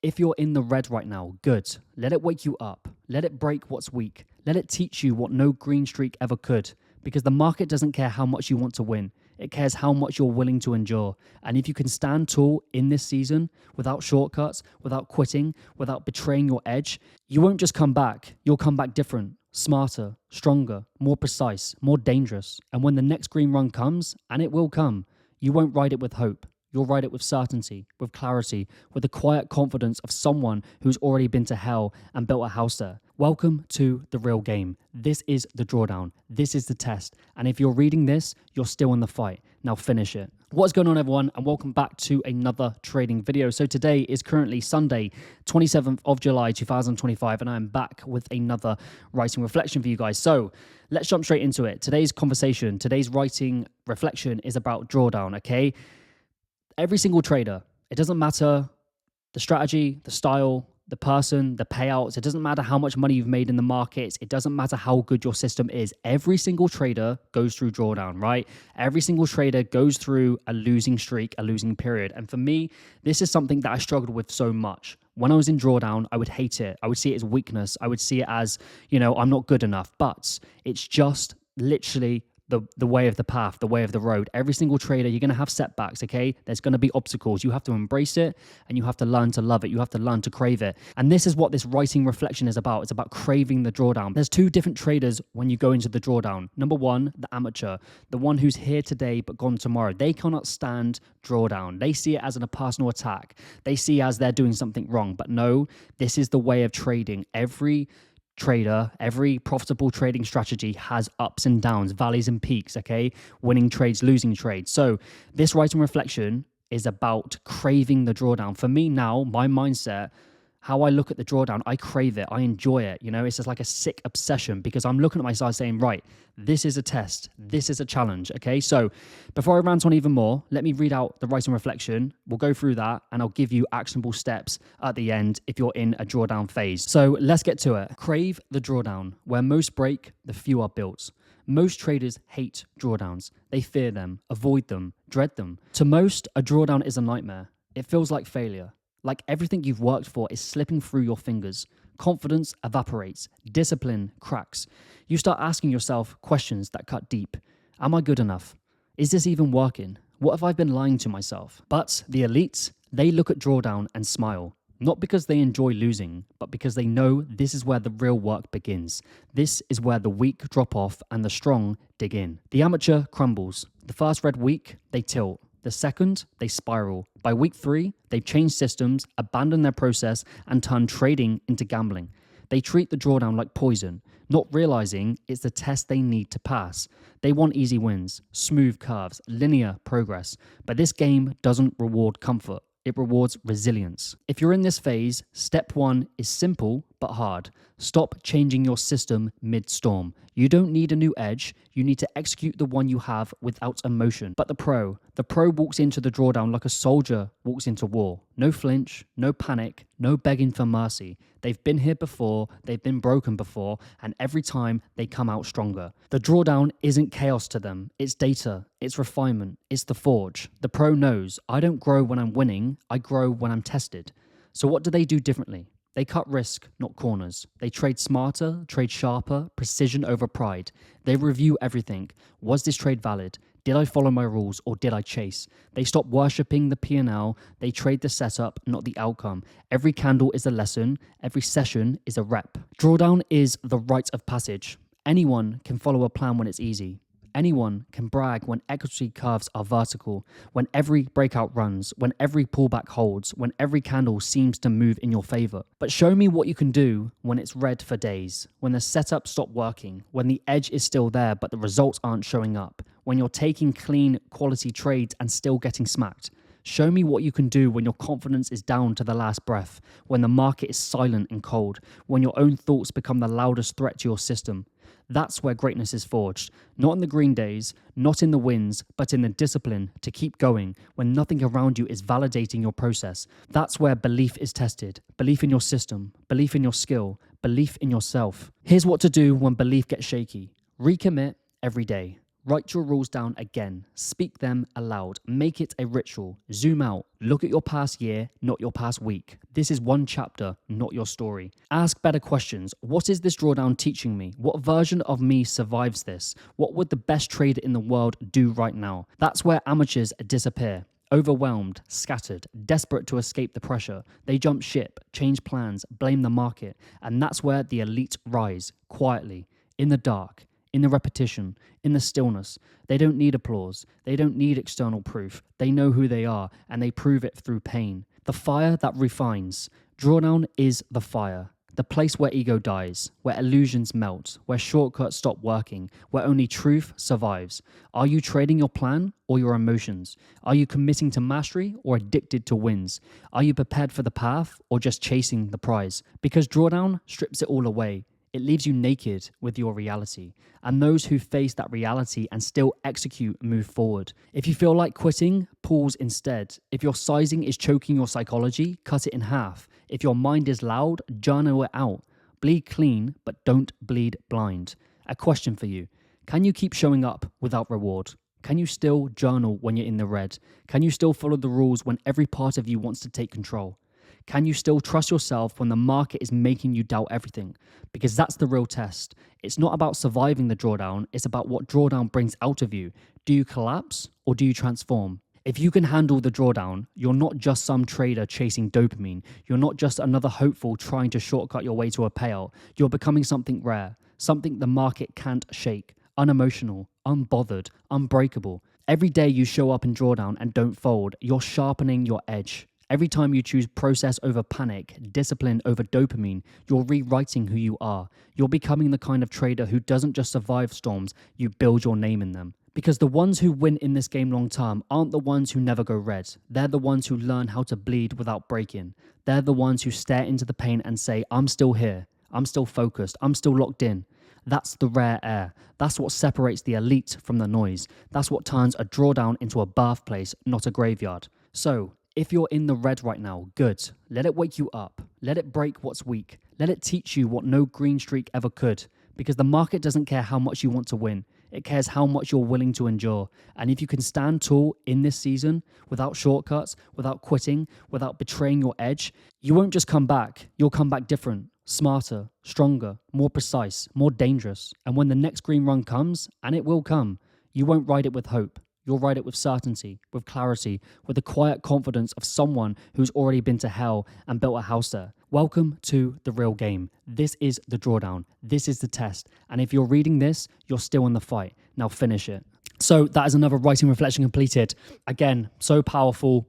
If you're in the red right now, good. Let it wake you up. Let it break what's weak. Let it teach you what no green streak ever could. Because the market doesn't care how much you want to win. It cares how much you're willing to endure. And if you can stand tall in this season without shortcuts, without quitting, without betraying your edge, you won't just come back. You'll come back different, smarter, stronger, more precise, more dangerous. And when the next green run comes, and it will come, you won't ride it with hope. You'll ride it with certainty, with clarity, with the quiet confidence of someone who's already been to hell and built a house there. Welcome to the real game. This is the drawdown. This is the test. And if you're reading this, you're still in the fight. Now finish it. What's going on, everyone? And welcome back to another trading video. So today is currently Sunday, 27th of July, 2025, and I'm back with another writing reflection for you guys. So let's jump straight into it. Today's conversation, today's writing reflection is about drawdown, okay? Every single trader, it doesn't matter the strategy, the style, the person, the payouts. It doesn't matter how much money you've made in the markets. It doesn't matter how good your system is. Every single trader goes through drawdown, right? Every single trader goes through a losing streak, a losing period. And for me, this is something that I struggled with so much. When I was in drawdown, I would hate it. I would see it as weakness. I would see it as, I'm not good enough. But it's just literally the way of the path, the way of the road. Every single trader, you're going to have setbacks, okay? There's going to be obstacles. You have to embrace it and you have to learn to love it. You have to learn to crave it. And this is what this writing reflection is about. It's about craving the drawdown. There's two different traders when you go into the drawdown. Number one, the amateur, the one who's here today but gone tomorrow. They cannot stand drawdown. They see it as a personal attack. They see it as they're doing something wrong. But no, this is the way of trading. Every trader, every profitable trading strategy has ups and downs, valleys and peaks, okay? Winning trades, losing trades. So this writing reflection is about craving the drawdown. For me now, my mindset, how I look at the drawdown, I crave it. I enjoy it. It's just like a sick obsession because I'm looking at myself saying, right, this is a test. This is a challenge. Okay. So before I rant on even more, let me read out the writing reflection. We'll go through that and I'll give you actionable steps at the end if you're in a drawdown phase. So let's get to it. Crave the drawdown. Where most break, the few are built. Most traders hate drawdowns. They fear them, avoid them, dread them. To most, a drawdown is a nightmare. It feels like failure. Like everything you've worked for is slipping through your fingers. Confidence evaporates. Discipline cracks. You start asking yourself questions that cut deep. Am I good enough? Is this even working? What if I've been lying to myself? But the elites, they look at drawdown and smile. Not because they enjoy losing, but because they know this is where the real work begins. This is where the weak drop off and the strong dig in. The amateur crumbles. The first red week, they tilt. The second, they spiral. By week 3, they've changed systems, abandoned their process, and turned trading into gambling. They treat the drawdown like poison, not realizing it's the test they need to pass. They want easy wins, smooth curves, linear progress. But this game doesn't reward comfort. It rewards resilience. If you're in this phase, step 1 is simple but hard. Stop changing your system mid-storm. You don't need a new edge. You need to execute the one you have without emotion. But the pro walks into the drawdown like a soldier walks into war. No flinch, no panic, no begging for mercy. They've been here before, they've been broken before, and every time they come out stronger. The drawdown isn't chaos to them. It's data, it's refinement, it's the forge. The pro knows, I don't grow when I'm winning, I grow when I'm tested. So what do they do differently? They cut risk, not corners. They trade smarter, trade sharper, precision over pride. They review everything. Was this trade valid? Did I follow my rules or did I chase? They stop worshipping the P&L. They trade the setup, not the outcome. Every candle is a lesson. Every session is a rep. Drawdown is the rite of passage. Anyone can follow a plan when it's easy. Anyone can brag when equity curves are vertical, when every breakout runs, when every pullback holds, when every candle seems to move in your favor. But show me what you can do when it's red for days, when the setup stopped working, when the edge is still there but the results aren't showing up, when you're taking clean quality trades and still getting smacked. Show me what you can do when your confidence is down to the last breath, when the market is silent and cold, when your own thoughts become the loudest threat to your system. That's where greatness is forged. Not in the green days, not in the wins, but in the discipline to keep going when nothing around you is validating your process. That's where belief is tested. Belief in your system, belief in your skill, belief in yourself. Here's what to do when belief gets shaky. Recommit every day. Write your rules down again. Speak them aloud. Make it a ritual. Zoom out. Look at your past year, not your past week. This is one chapter, not your story. Ask better questions. What is this drawdown teaching me? What version of me survives this? What would the best trader in the world do right now? That's where amateurs disappear. Overwhelmed, scattered, desperate to escape the pressure. They jump ship, change plans, blame the market. And that's where the elite rise, quietly, in the dark, in the repetition, in the stillness. They don't need applause. They don't need external proof. They know who they are, and they prove it through pain. The fire that refines. Drawdown is the fire. The place where ego dies, where illusions melt, where shortcuts stop working, where only truth survives. Are you trading your plan or your emotions? Are you committing to mastery or addicted to wins? Are you prepared for the path or just chasing the prize? Because drawdown strips it all away. It leaves you naked with your reality. And those who face that reality and still execute move forward. If you feel like quitting, pause instead. If your sizing is choking your psychology, cut it in half. If your mind is loud, journal it out. Bleed clean, but don't bleed blind. A question for you. Can you keep showing up without reward? Can you still journal when you're in the red? Can you still follow the rules when every part of you wants to take control? Can you still trust yourself when the market is making you doubt everything? Because that's the real test. It's not about surviving the drawdown, it's about what drawdown brings out of you. Do you collapse or do you transform? If you can handle the drawdown, you're not just some trader chasing dopamine. You're not just another hopeful trying to shortcut your way to a payout. You're becoming something rare, something the market can't shake, unemotional, unbothered, unbreakable. Every day you show up in drawdown and don't fold, you're sharpening your edge. Every time you choose process over panic, discipline over dopamine, you're rewriting who you are. You're becoming the kind of trader who doesn't just survive storms, you build your name in them. Because the ones who win in this game long term aren't the ones who never go red. They're the ones who learn how to bleed without breaking. They're the ones who stare into the pain and say, I'm still here. I'm still focused. I'm still locked in. That's the rare air. That's what separates the elite from the noise. That's what turns a drawdown into a birthplace, not a graveyard. So, if you're in the red right now, good. Let it wake you up. Let it break what's weak. Let it teach you what no green streak ever could. Because the market doesn't care how much you want to win. It cares how much you're willing to endure. And if you can stand tall in this season, without shortcuts, without quitting, without betraying your edge, you won't just come back. You'll come back different, smarter, stronger, more precise, more dangerous. And when the next green run comes, and it will come, you won't ride it with hope. You'll ride it with certainty, with clarity, with the quiet confidence of someone who's already been to hell and built a house there. Welcome to the real game. This is the drawdown. This is the test. And if you're reading this, you're still in the fight. Now finish it. So that is another writing reflection completed. Again, so powerful.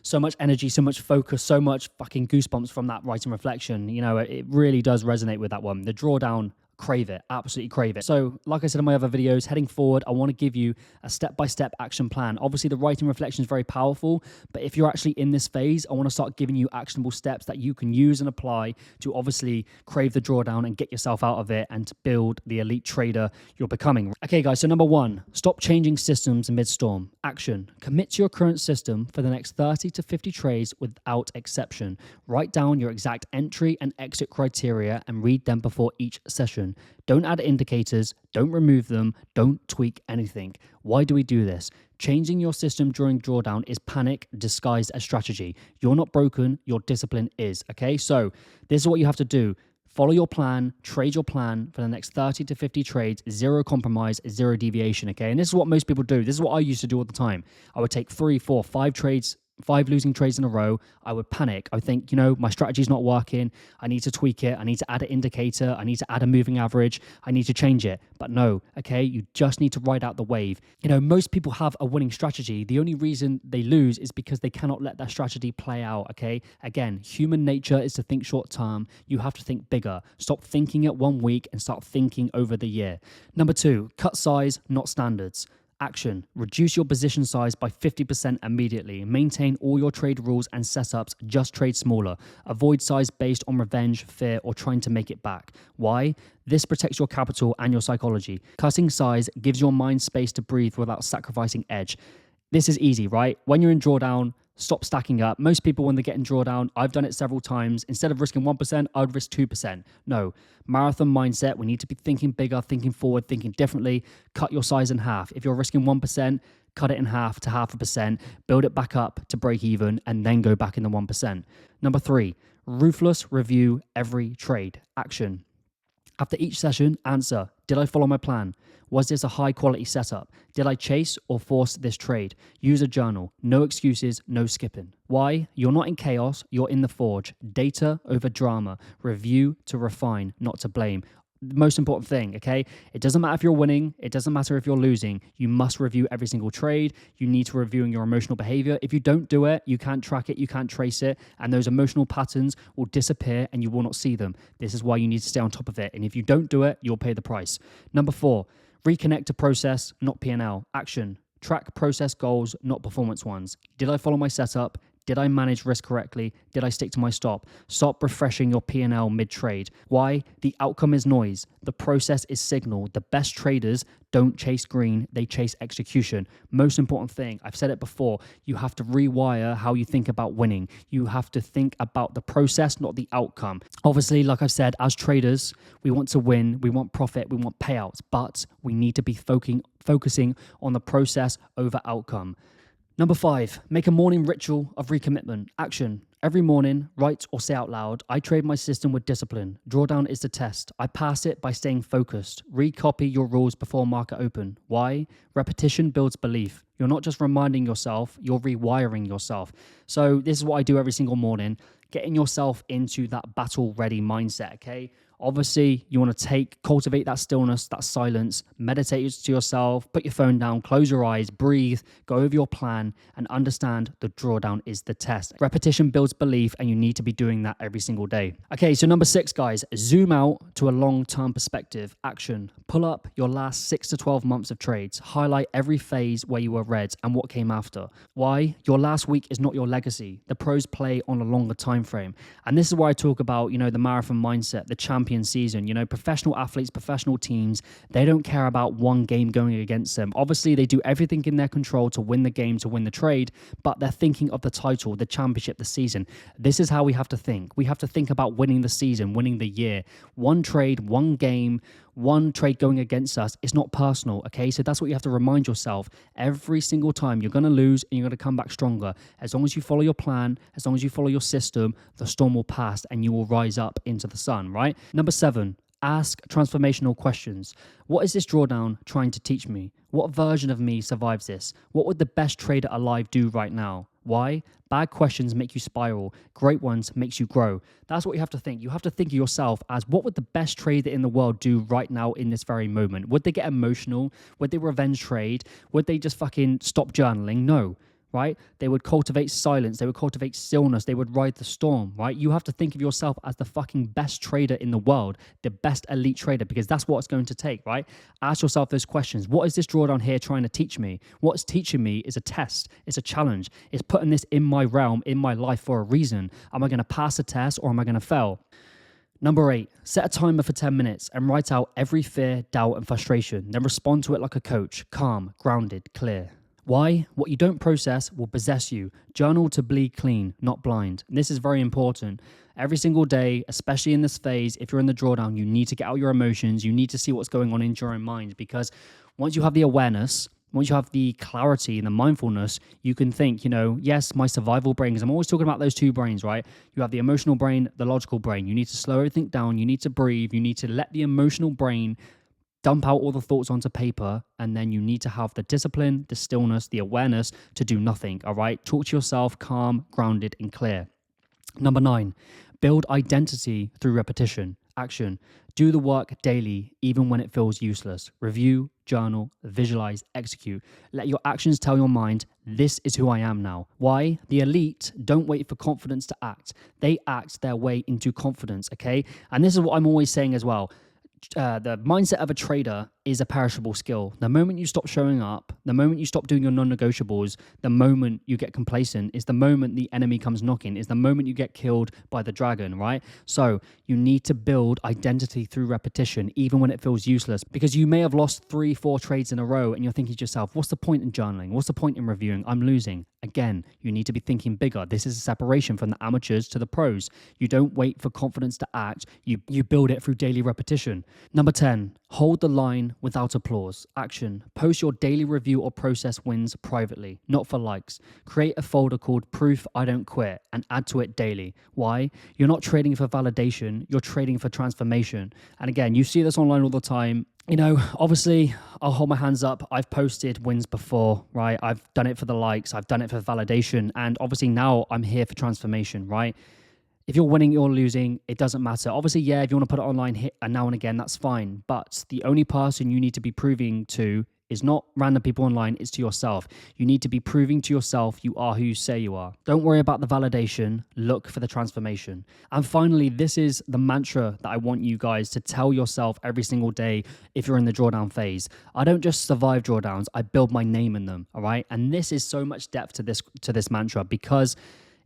So much energy, so much focus, so much fucking goosebumps from that writing reflection. You know, it really does resonate with that one. The drawdown, crave it, absolutely crave it. So like I said in my other videos, heading forward, I want to give you a step-by-step action plan. Obviously the writing reflection is very powerful, but if you're actually in this phase, I want to start giving you actionable steps that you can use and apply to obviously crave the drawdown and get yourself out of it and to build the elite trader you're becoming. Okay guys, so number one, stop changing systems mid-storm. Action. Commit to your current system for the next 30 to 50 trades without exception. Write down your exact entry and exit criteria and read them before each session. Don't add indicators, don't remove them, don't tweak anything. Why do we do this? Changing your system during drawdown is panic disguised as strategy. You're not broken, your discipline is, okay? So this is what you have to do. Follow your plan, trade your plan for the next 30 to 50 trades, zero compromise, zero deviation, okay? And this is what most people do. This is what I used to do all the time. I would take 3, 4, 5 trades, 5 losing trades in a row. I would panic. I would think, you know, my strategy's not working. I need to tweak it. I need to add an indicator. I need to add a moving average. I need to change it. But no, okay, you just need to ride out the wave. You know, most people have a winning strategy. The only reason they lose is because they cannot let that strategy play out, okay? Again, human nature is to think short term. You have to think bigger. Stop thinking it 1 week and start thinking over the year. Number 2, cut size, not standards. Action. Reduce your position size by 50% immediately. Maintain all your trade rules and setups. Just trade smaller. Avoid size based on revenge, fear, or trying to make it back. Why? This protects your capital and your psychology. Cutting size gives your mind space to breathe without sacrificing edge. This is easy, right? When you're in drawdown, Stop stacking up. Most people, when they get in drawdown, I've done it several times. Instead of risking 1%, I would risk 2%. No, marathon mindset. We need to be thinking bigger, thinking forward, thinking differently. Cut your size in half. If you're risking 1%, cut it in half to 0.5%, build it back up to break even, and then go back in the 1%. Number 3, ruthless review every trade. Action. After each session, answer, did I follow my plan? Was this a high quality setup? Did I chase or force this trade? Use a journal. No excuses, no skipping. Why? You're not in chaos, you're in the forge. Data over drama. Review to refine, not to blame. The most important thing, okay? It doesn't matter if you're winning. It doesn't matter if you're losing. You must review every single trade. You need to review your emotional behavior. If you don't do it, you can't track it, you can't trace it, and those emotional patterns will disappear and you will not see them. This is why you need to stay on top of it. And if you don't do it, you'll pay the price. Number 4, reconnect to process, not P&L. Action. Track process goals, not performance ones. Did I follow my setup? Did I manage risk correctly? Did I stick to my stop? Stop refreshing your P&L mid-trade. Why? The outcome is noise. The process is signal. The best traders don't chase green, they chase execution. Most important thing, I've said it before, you have to rewire how you think about winning. You have to think about the process, not the outcome. Obviously, like I've said, as traders, we want to win, we want profit, we want payouts, but we need to be focusing on the process over outcome. Number 5, make a morning ritual of recommitment. Action. Every morning, write or say out loud, I trade my system with discipline. Drawdown is the test. I pass it by staying focused. Recopy your rules before market open. Why? Repetition builds belief. You're not just reminding yourself, you're rewiring yourself. So this is what I do every single morning, getting yourself into that battle-ready mindset, okay? Obviously, you want to cultivate that stillness, that silence, meditate to yourself, put your phone down, close your eyes, breathe, go over your plan, and understand the drawdown is the test. Repetition builds belief, and you need to be doing that every single day. Okay, so number 6, guys, zoom out to a long-term perspective. Action. Pull up your last 6 to 12 months of trades. Highlight every phase where you were red and what came after. Why? Your last week is not your legacy. The pros play on a longer time frame. And this is where I talk about, the marathon mindset, the champion season. Professional athletes, professional teams, they don't care about one game going against them. Obviously, they do everything in their control to win the game, to win the trade, but they're thinking of the title, the championship, the season. This is how we have to think. We have to think about winning the season, winning the year. One trade, one game, one trade going against us. It's not personal, okay? So that's what you have to remind yourself. Every single time you're going to lose and you're going to come back stronger. As long as you follow your plan, as long as you follow your system, the storm will pass and you will rise up into the sun, right? Number 7, ask transformational questions. What is this drawdown trying to teach me? What version of me survives this? What would the best trader alive do right now? Why? Bad questions make you spiral. Great ones makes you grow. That's what you have to think. You have to think of yourself as, what would the best trader in the world do right now in this very moment? Would they get emotional? Would they revenge trade? Would they just fucking stop journaling? No. Right? They would cultivate silence. They would cultivate stillness. They would ride the storm, right? You have to think of yourself as the fucking best trader in the world, the best elite trader, because that's what it's going to take, right? Ask yourself those questions. What is this drawdown here trying to teach me? What's teaching me is a test. It's a challenge. It's putting this in my realm, in my life for a reason. Am I going to pass a test or am I going to fail? Number 8, set a timer for 10 minutes and write out every fear, doubt, and frustration. Then respond to it like a coach, calm, grounded, clear. Why? What you don't process will possess you. Journal to bleed clean, not blind. And this is very important. Every single day, especially in this phase, if you're in the drawdown, you need to get out your emotions. You need to see what's going on in your own mind, because once you have the awareness, once you have the clarity and the mindfulness, you can think, yes, my survival brain, because I'm always talking about those two brains, right? You have the emotional brain, the logical brain. You need to slow everything down. You need to breathe. You need to let the emotional brain dump out all the thoughts onto paper, and then you need to have the discipline, the stillness, the awareness to do nothing, all right? Talk to yourself, calm, grounded, and clear. Number 9, build identity through repetition. Action. Do the work daily, even when it feels useless. Review, journal, visualize, execute. Let your actions tell your mind, this is who I am now. Why? The elite don't wait for confidence to act. They act their way into confidence, okay? And this is what I'm always saying as well. The mindset of a trader is a perishable skill. The moment you stop showing up, the moment you stop doing your non-negotiables, the moment you get complacent is the moment the enemy comes knocking, is the moment you get killed by the dragon, right? So you need to build identity through repetition, even when it feels useless, because you may have lost 3-4 trades in a row and you're thinking to yourself, what's the point in journaling? What's the point in reviewing? I'm losing. Again, you need to be thinking bigger. This is a separation from the amateurs to the pros. You don't wait for confidence to act, you build it through daily repetition. Number 10, hold the line without applause. Action. Post your daily review or process wins privately, not for likes. Create a folder called Proof I Don't Quit and add to it daily. Why? You're not trading for validation, you're trading for transformation. And again, you see this online all the time. You know, obviously, I'll hold my hands up. I've posted wins before, right? I've done it for the likes. I've done it for validation. And obviously now I'm here for transformation, right? If you're winning or losing, it doesn't matter. Obviously, yeah, if you want to put it online hit and now and again, that's fine. But the only person you need to be proving to is not random people online, it's to yourself. You need to be proving to yourself you are who you say you are. Don't worry about the validation, look for the transformation. And finally, this is the mantra that I want you guys to tell yourself every single day if you're in the drawdown phase. I don't just survive drawdowns, I build my name in them, all right? And this is so much depth to this mantra, because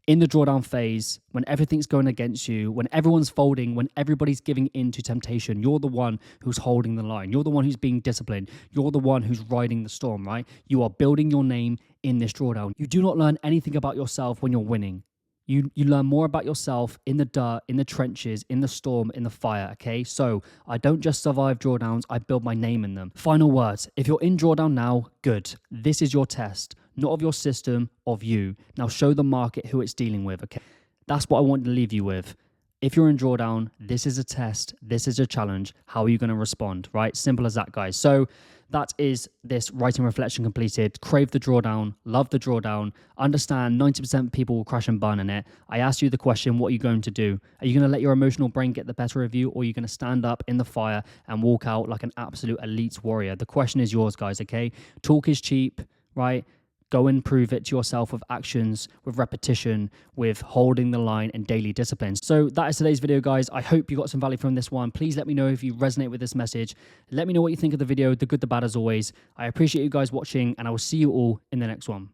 in the drawdown phase, when everything's going against you, when everyone's folding, when everybody's giving in to temptation, you're the one who's holding the line. You're the one who's being disciplined. You're the one who's riding the storm, right? You are building your name in this drawdown. You do not learn anything about yourself when you're winning. You learn more about yourself in the dirt, in the trenches, in the storm, in the fire, okay? So I don't just survive drawdowns, I build my name in them. Final words, if you're in drawdown now, good. This is your test, not of your system, of you. Now show the market who it's dealing with, okay? That's what I want to leave you with. If you're in drawdown, this is a test, this is a challenge. How are you going to respond, right? Simple as that, guys. So that is this writing reflection completed. Crave the drawdown, love the drawdown, understand 90% of people will crash and burn in it. I asked you the question, what are you going to do? Are you going to let your emotional brain get the better of you, or are you going to stand up in the fire and walk out like an absolute elite warrior? The question is yours, guys, okay? Talk is cheap, right? Go and prove it to yourself with actions, with repetition, with holding the line and daily disciplines. So that is today's video, guys. I hope you got some value from this one. Please let me know if you resonate with this message. Let me know what you think of the video, the good, the bad, as always. I appreciate you guys watching, and I will see you all in the next one.